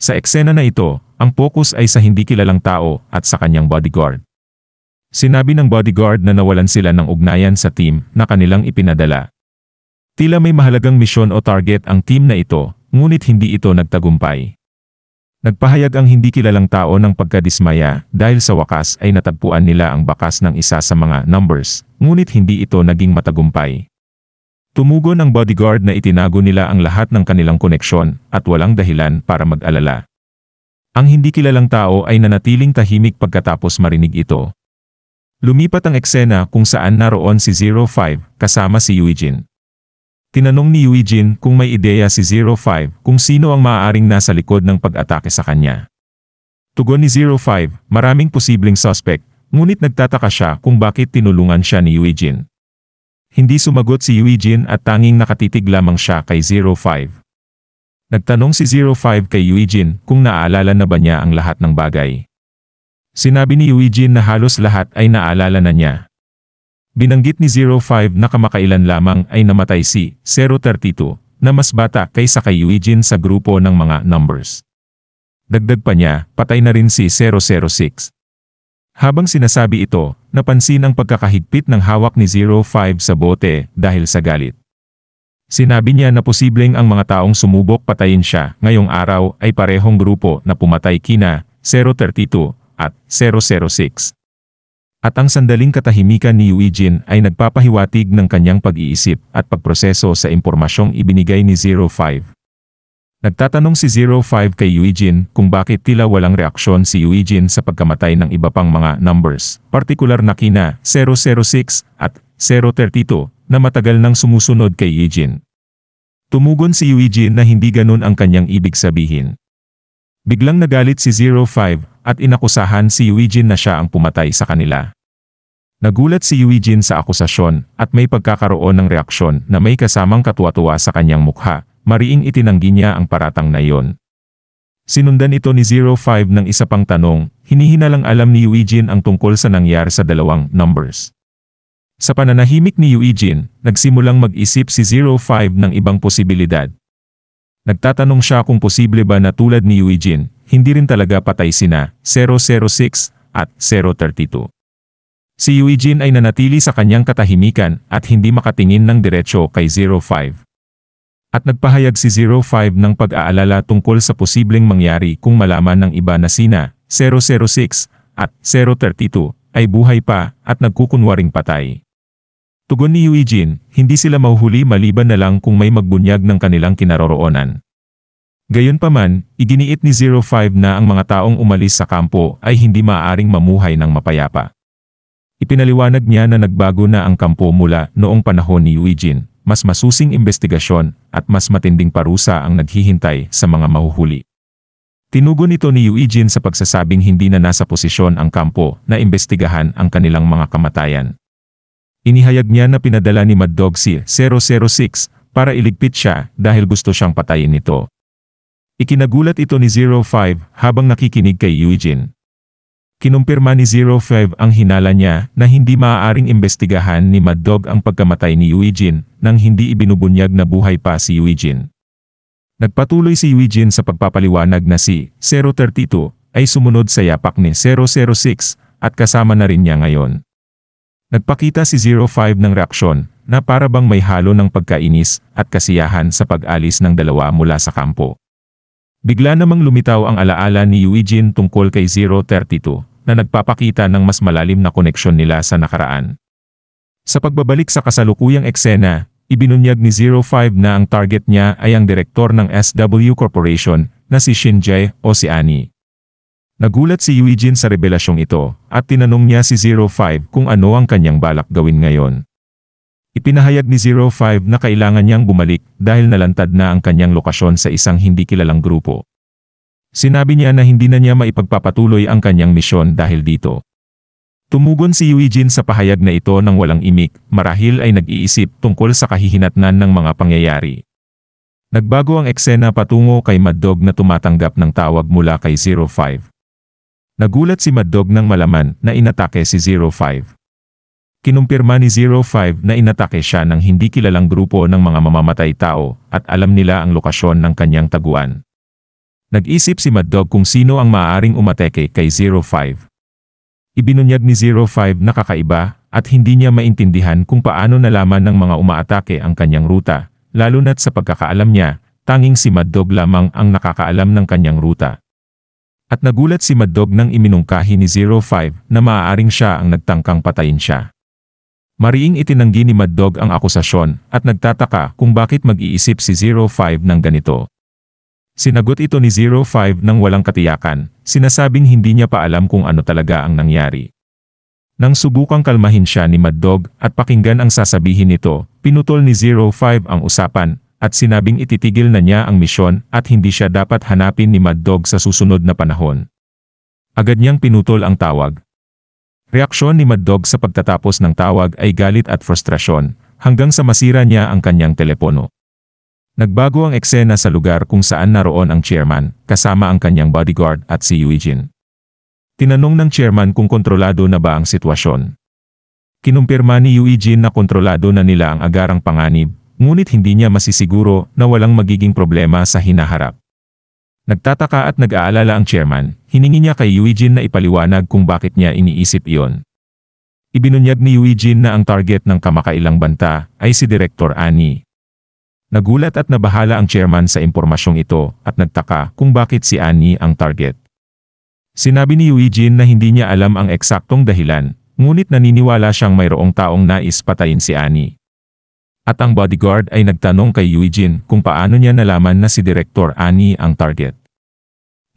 Sa eksena na ito, ang focus ay sa hindi kilalang tao at sa kanyang bodyguard. Sinabi ng bodyguard na nawalan sila ng ugnayan sa team na kanilang ipinadala. Tila may mahalagang misyon o target ang team na ito, ngunit hindi ito nagtagumpay. Nagpahayag ang hindi kilalang tao ng pagkadismaya dahil sa wakas ay natagpuan nila ang bakas ng isa sa mga numbers, ngunit hindi ito naging matagumpay. Tumugon ang bodyguard na itinago nila ang lahat ng kanilang koneksyon at walang dahilan para mag-alala. Ang hindi kilalang tao ay nanatiling tahimik pagkatapos marinig ito. Lumipat ang eksena kung saan naroon si 05 kasama si Eugene. Tinanong ni Eugene kung may ideya si 05 kung sino ang maaaring nasa likod ng pag-atake sa kanya. Tugon ni 05, maraming posibleng suspect, ngunit nagtataka siya kung bakit tinulungan siya ni Eugene. Hindi sumagot si Eugene at tanging nakatitig lamang siya kay 05. Nagtanong si 05 kay Eugene kung naaalala na ba niya ang lahat ng bagay. Sinabi ni Eugene na halos lahat ay naalala na niya. Binanggit ni 05 na kamakailan lamang ay namatay si 032 na mas bata kaysa kay Eugene sa grupo ng mga numbers. Dagdag pa niya, patay na rin si 006. Habang sinasabi ito, napansin ang pagkakahigpit ng hawak ni 05 sa bote dahil sa galit. Sinabi niya na posibleng ang mga taong sumubok patayin siya ngayong araw ay parehong grupo na pumatay kina 032 at 006. At ang sandaling katahimikan ni Eugene ay nagpapahiwatig ng kanyang pag-iisip at pagproseso sa impormasyong ibinigay ni 05. Nagtatanong si 05 kay Eugene kung bakit tila walang reaksyon si Eugene sa pagkamatay ng iba pang mga numbers, partikular na kina 006 at 032 na matagal nang sumusunod kay Eugene. Tumugon si Eugene na hindi ganun ang kanyang ibig sabihin. Biglang nagalit si 05 at inakusahan si Eugene na siya ang pumatay sa kanila. Nagulat si Eugene sa akusasyon at may pagkakaroon ng reaksyon na may kasamang katuwa-tuwa sa kanyang mukha, mariing itinanggi niya ang paratang na iyon. Sinundan ito ni 05 ng isa pang tanong, hinihinalang alam ni Eugene ang tungkol sa nangyari sa dalawang numbers. Sa pananahimik ni Eugene, nagsimulang mag-isip si 05 ng ibang posibilidad. Nagtatanong siya kung posible ba na tulad ni Eugene, hindi rin talaga patay sina 006 at 032. Si Eugene ay nanatili sa kanyang katahimikan at hindi makatingin ng diretsyo kay 05. At nagpahayag si 05 ng pag-aalala tungkol sa posibleng mangyari kung malaman ng iba na sina 006 at 032 ay buhay pa at nagkukunwaring patay. Tugon ni Eugene, hindi sila mahuhuli maliban na lang kung may magbunyag ng kanilang kinaroroonan. Gayunpaman, iginiit ni 05 na ang mga taong umalis sa kampo ay hindi maaaring mamuhay ng mapayapa. Ipinaliwanag niya na nagbago na ang kampo mula noong panahon ni Eugene, mas masusing investigasyon at mas matinding parusa ang naghihintay sa mga mahuhuli. Tinugon ito ni Eugene sa pagsasabing hindi na nasa posisyon ang kampo na imbestigahan ang kanilang mga kamatayan. Inihayag niya na pinadala ni Mad Dog si 006 para iligpit siya dahil gusto siyang patayin nito. Ikinagulat ito ni 05 habang nakikinig kay Eugene. Kinumpirma ni 05 ang hinala niya na hindi maaaring imbestigahan ni Mad Dog ang pagkamatay ni Eugene nang hindi ibinubunyag na buhay pa si Eugene. Nagpatuloy si Eugene sa pagpapaliwanag na si 032 ay sumunod sa yapak ni 006 at kasama na rin niya ngayon. Nagpakita si 05 ng reaksyon na para bang may halo ng pagkainis at kasiyahan sa pag-alis ng dalawa mula sa kampo. Bigla namang lumitaw ang alaala ni Eugene tungkol kay 032 na nagpapakita ng mas malalim na koneksyon nila sa nakaraan. Sa pagbabalik sa kasalukuyang eksena, ibinunyag ni 05 na ang target niya ay ang direktor ng SW Corporation na si Shinjae o si Annie. Nagulat si Eugene sa revelasyong ito at tinanong niya si 05 kung ano ang kanyang balak gawin ngayon. Ipinahayag ni 05 na kailangan niyang bumalik dahil nalantad na ang kanyang lokasyon sa isang hindi kilalang grupo. Sinabi niya na hindi na niya maipagpapatuloy ang kanyang misyon dahil dito. Tumugon si Eugene sa pahayag na ito ng walang imik, marahil ay nag-iisip tungkol sa kahihinatnan ng mga pangyayari. Nagbago ang eksena patungo kay Mad Dog na tumatanggap ng tawag mula kay 05. Nagulat si Mad Dog nang malaman na inatake si 05. Kinumpirma ni 05 na inatake siya ng hindi kilalang grupo ng mga mamamatay tao at alam nila ang lokasyon ng kanyang taguan. Nag-isip si Mad Dog kung sino ang maaaring umatake kay 05. Ibinunyag ni 05 na kakaiba at hindi niya maintindihan kung paano nalaman ng mga umaatake ang kanyang ruta, lalo na't sa pagkakaalam niya, tanging si Mad Dog lamang ang nakakaalam ng kanyang ruta. At nagulat si Mad Dog nang iminungkahi ni 05 na maaaring siya ang nagtangkang patayin siya. Mariing itinanggi ni Mad Dog ang akusasyon at nagtataka kung bakit mag-iisip si 05 ng ganito. Sinagot ito ni 05 nang walang katiyakan, sinasabing hindi niya pa alam kung ano talaga ang nangyari. Nang subukang kalmahin siya ni Mad Dog at pakinggan ang sasabihin nito, pinutol ni 05 ang usapan at sinabing ititigil na niya ang misyon at hindi siya dapat hanapin ni Mad Dog sa susunod na panahon. Agad niyang pinutol ang tawag. Reaksyon ni Mad Dog sa pagtatapos ng tawag ay galit at frustrasyon, hanggang sa masira niya ang kanyang telepono. Nagbago ang eksena sa lugar kung saan naroon ang chairman, kasama ang kanyang bodyguard at si Eugene. Tinanong ng chairman kung kontrolado na ba ang sitwasyon. Kinumpirma ni Eugene na kontrolado na nila ang agarang panganib, ngunit hindi niya masisiguro na walang magiging problema sa hinaharap. Nagtataka at nag-aalala ang chairman, hiningi niya kay Eugene na ipaliwanag kung bakit niya iniisip iyon. Ibinunyag ni Eugene na ang target ng kamakailang banta ay si Director Annie. Nagulat at nabahala ang chairman sa impormasyong ito at nagtaka kung bakit si Annie ang target. Sinabi ni Eugene na hindi niya alam ang eksaktong dahilan, ngunit naniniwala siyang mayroong taong nais patayin si Annie. At ang bodyguard ay nagtanong kay Eugene kung paano niya nalaman na si Director Annie ang target.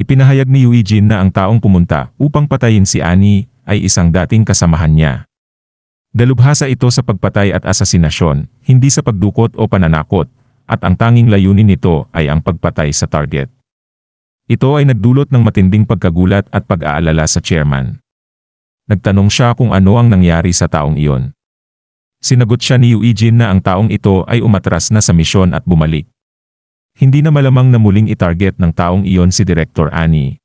Ipinahayag ni Eugene na ang taong pumunta upang patayin si Annie ay isang dating kasamahan niya. Dalubhasa ito sa pagpatay at asasinasyon, hindi sa pagdukot o pananakot, at ang tanging layunin nito ay ang pagpatay sa target. Ito ay nagdulot ng matinding pagkagulat at pag-aalala sa chairman. Nagtanong siya kung ano ang nangyari sa taong iyon. Sinagot siya ni Eugene na ang taong ito ay umatras na sa misyon at bumalik. Hindi na malamang na muling itarget ng taong iyon si Director Annie.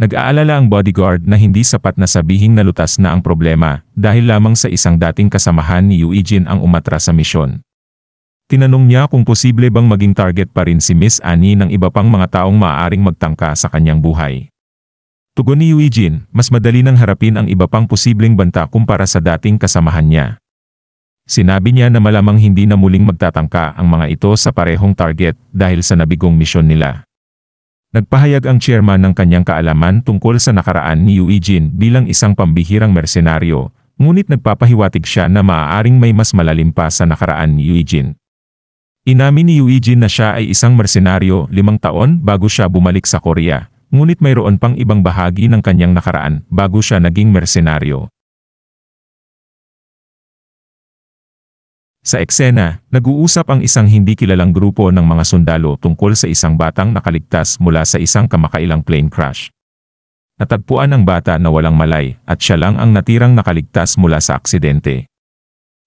Nag-aalala ang bodyguard na hindi sapat na sabihing nalutas na ang problema dahil lamang sa isang dating kasamahan ni Eugene ang umatras sa misyon. Tinanong niya kung posible bang maging target pa rin si Miss Annie ng iba pang mga taong maaaring magtangka sa kanyang buhay. Tugon ni Eugene, mas madali nang harapin ang iba pang posibleng banta kumpara sa dating kasamahan niya. Sinabi niya na malamang hindi na muling magtatangka ang mga ito sa parehong target dahil sa nabigong misyon nila. Nagpahayag ang chairman ng kanyang kaalaman tungkol sa nakaraan ni Eugene bilang isang pambihirang mersenaryo, ngunit nagpapahiwatig siya na maaaring may mas malalim pa sa nakaraan ni Eugene. Inamin ni Eugene na siya ay isang mersenaryo 5 taon bago siya bumalik sa Korea, ngunit mayroon pang ibang bahagi ng kanyang nakaraan bago siya naging mersenaryo. Sa eksena, nag-uusap ang isang hindi kilalang grupo ng mga sundalo tungkol sa isang batang nakaligtas mula sa isang kamakailang plane crash. Natagpuan ang bata na walang malay at siya lang ang natirang nakaligtas mula sa aksidente.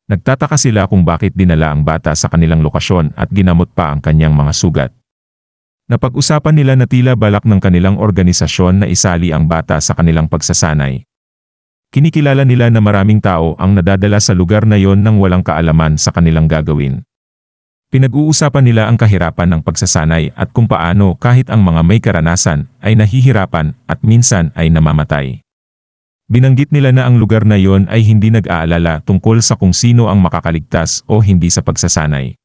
Nagtataka sila kung bakit dinala ang bata sa kanilang lokasyon at ginamot pa ang kanyang mga sugat. Napag-usapan nila na tila balak ng kanilang organisasyon na isali ang bata sa kanilang pagsasanay. Kinikilala nila na maraming tao ang nadadala sa lugar na yon nang walang kaalaman sa kanilang gagawin. Pinag-uusapan nila ang kahirapan ng pagsasanay at kung paano kahit ang mga may karanasan ay nahihirapan at minsan ay namamatay. Binanggit nila na ang lugar na yon ay hindi nag-aalala tungkol sa kung sino ang makakaligtas o hindi sa pagsasanay.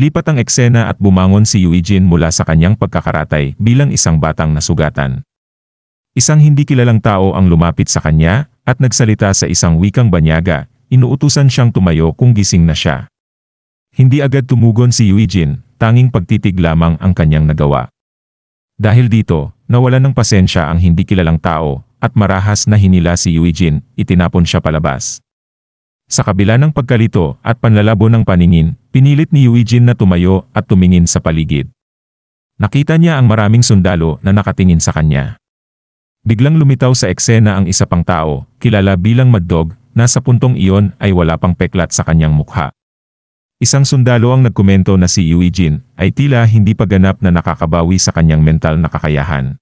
Lipat ang eksena at bumangon si Eugene mula sa kanyang pagkakaratay bilang isang batang nasugatan. Isang hindi kilalang tao ang lumapit sa kanya at nagsalita sa isang wikang banyaga, inuutusan siyang tumayo kung gising na siya. Hindi agad tumugon si Eugene, tanging pagtitig lamang ang kanyang nagawa. Dahil dito, nawalan ng pasensya ang hindi kilalang tao, at marahas na hinila si Eugene, itinapon siya palabas. Sa kabila ng pagkalito at panlalabo ng paningin, pinilit ni Eugene na tumayo at tumingin sa paligid. Nakita niya ang maraming sundalo na nakatingin sa kanya. Biglang lumitaw sa eksena ang isa pang tao, kilala bilang Mad Dog, na sa puntong iyon ay wala pang peklat sa kanyang mukha. Isang sundalo ang nagkomento na si Eugene ay tila hindi pa ganap na nakakabawi sa kanyang mental na kakayahan.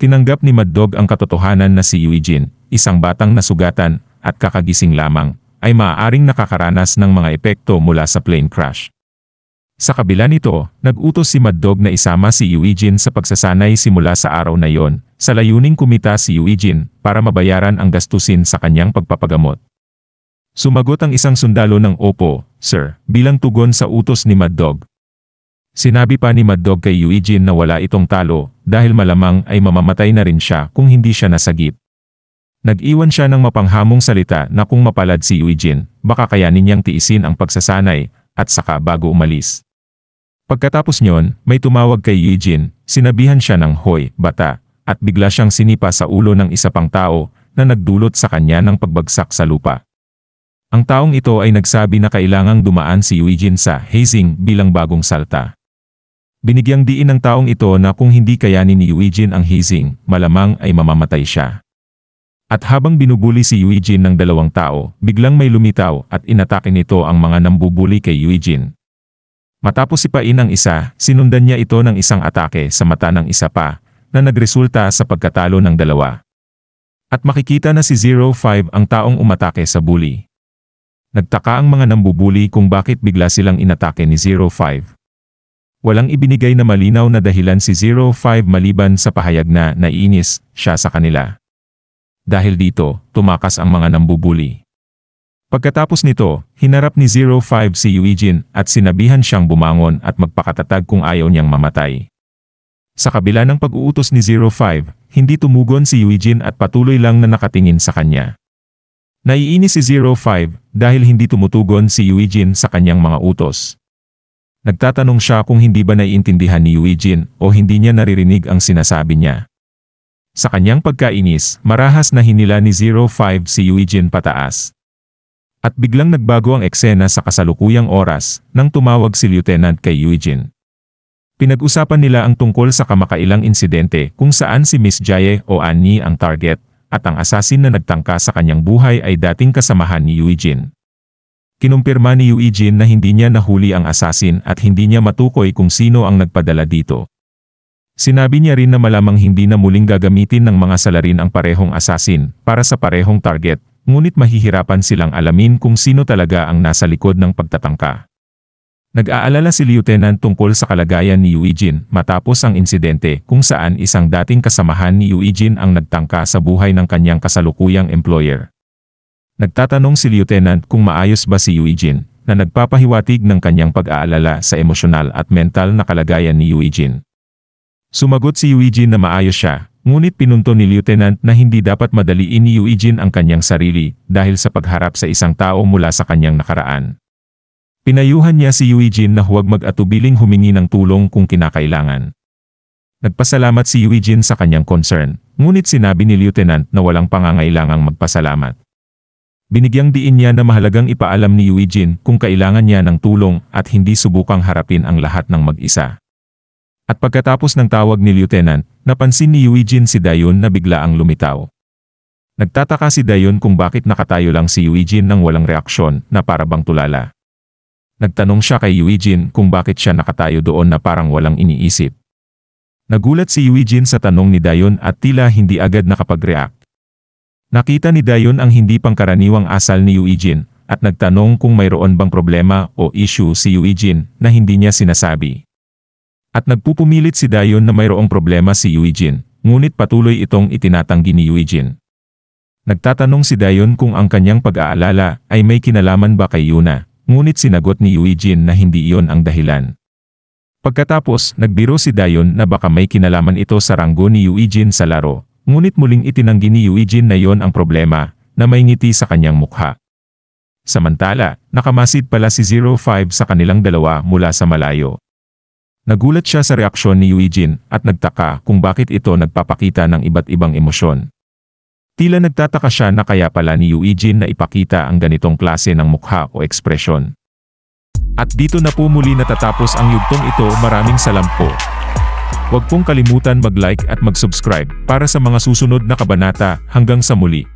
Tinanggap ni Mad Dog ang katotohanan na si Eugene, isang batang nasugatan at kakagising lamang, ay maaaring nakakaranas ng mga epekto mula sa plane crash. Sa kabila nito, nag-utos si Mad Dog na isama si Eugene sa pagsasanay simula sa araw na yon, sa layuning kumita si Eugene para mabayaran ang gastusin sa kanyang pagpapagamot. Sumagot ang isang sundalo ng opo, "Sir," bilang tugon sa utos ni Mad Dog. Sinabi pa ni Mad Dog kay Eugene na wala itong talo dahil malamang ay mamamatay na rin siya kung hindi siya nasagip. Nag-iwan siya ng mapanghamong salita na kung mapalad si Eugene, baka kayanin niyang tiisin ang pagsasanay at saka bago umalis. Pagkatapos nyon, may tumawag kay Eugene, sinabihan siya ng "Hoy, bata," at bigla siyang sinipa sa ulo ng isa pang tao na nagdulot sa kanya ng pagbagsak sa lupa. Ang taong ito ay nagsabi na kailangang dumaan si Eugene sa hazing bilang bagong salta. Binigyang diin ng taong ito na kung hindi kayanin ni Eugene ang hazing, malamang ay mamamatay siya. At habang binubuli si Eugene ng dalawang tao, biglang may lumitaw at inatake nito ang mga nambubuli kay Eugene. Matapos sipain ang isa, sinundan niya ito ng isang atake sa mata ng isa pa, na nagresulta sa pagkatalo ng dalawa. At makikita na si 05 ang taong umatake sa bully. Nagtaka ang mga nambubuli kung bakit bigla silang inatake ni 05. Walang ibinigay na malinaw na dahilan si 05 maliban sa pahayag na naiinis siya sa kanila. Dahil dito, tumakas ang mga nambubuli. Pagkatapos nito, hinarap ni 05 si Eugene at sinabihan siyang bumangon at magpakatatag kung ayaw niyang mamatay. Sa kabila ng pag-uutos ni 05, hindi tumugon si Eugene at patuloy lang na nakatingin sa kanya. Naiinis si 05 dahil hindi tumutugon si Eugene sa kanyang mga utos. Nagtatanong siya kung hindi ba naiintindihan ni Eugene o hindi niya naririnig ang sinasabi niya. Sa kanyang pagkainis, marahas na hinila ni 05 si Eugene pataas. At biglang nagbago ang eksena sa kasalukuyang oras nang tumawag si Lieutenant kay Eugene. Pinag-usapan nila ang tungkol sa kamakailang insidente kung saan si Miss Jaye o Annie ang target at ang asasin na nagtangka sa kanyang buhay ay dating kasamahan ni Eugene. Kinumpirma ni Eugene na hindi niya nahuli ang asasin at hindi niya matukoy kung sino ang nagpadala dito. Sinabi niya rin na malamang hindi na muling gagamitin ng mga salarin ang parehong asasin para sa parehong target. Ngunit mahihirapan silang alamin kung sino talaga ang nasa likod ng pagtatangka. Nag-aalala si Lieutenant tungkol sa kalagayan ni Eugene matapos ang insidente kung saan isang dating kasamahan ni Eugene ang nagtangka sa buhay ng kanyang kasalukuyang employer. Nagtatanong si Lieutenant kung maayos ba si Eugene, na nagpapahiwatig ng kanyang pag-aalala sa emosyonal at mental na kalagayan ni Eugene. Sumagot si Eugene na maayos siya. Ngunit pinunto ni Lieutenant na hindi dapat madaliin ni Eugene ang kanyang sarili dahil sa pagharap sa isang tao mula sa kanyang nakaraan. Pinayuhan niya si Eugene na huwag mag-atubiling humingi ng tulong kung kinakailangan. Nagpasalamat si Eugene sa kanyang concern, ngunit sinabi ni Lieutenant na walang pangangailangang magpasalamat. Binigyang diin niya na mahalagang ipaalam ni Eugene kung kailangan niya ng tulong at hindi subukang harapin ang lahat ng mag-isa. At pagkatapos ng tawag ni Lieutenant, napansin ni Eugene si Dayon na bigla ang lumitaw. Nagtataka si Dayon kung bakit nakatayo lang si Eugene nang walang reaksyon na para bang tulala. Nagtanong siya kay Eugene kung bakit siya nakatayo doon na parang walang iniisip. Nagulat si Eugene sa tanong ni Dayon at tila hindi agad nakapag-react. Nakita ni Dayon ang hindi pangkaraniwang asal ni Eugene at nagtanong kung mayroon bang problema o issue si Eugene na hindi niya sinasabi. At nagpupumilit si Dayon na mayroong problema si Eugene, ngunit patuloy itong itinatanggi ni Eugene. Nagtatanong si Dayon kung ang kanyang pag-aalala ay may kinalaman ba kay Yuna, ngunit sinagot ni Eugene na hindi iyon ang dahilan. Pagkatapos, nagbiro si Dayon na baka may kinalaman ito sa ranggo ni Eugene sa laro, ngunit muling itinanggi ni Eugene na iyon ang problema, na may ngiti sa kanyang mukha. Samantala, nakamasid pala si 05 sa kanilang dalawa mula sa malayo. Nagulat siya sa reaksyon ni Eugene at nagtaka kung bakit ito nagpapakita ng iba't ibang emosyon. Tila nagtataka siya na kaya pala ni Eugene na ipakita ang ganitong klase ng mukha o ekspresyon. At dito na po muli natatapos ang yugtong ito. Maraming salamat po. Huwag pong kalimutan mag-like at mag-subscribe para sa mga susunod na kabanata. Hanggang sa muli.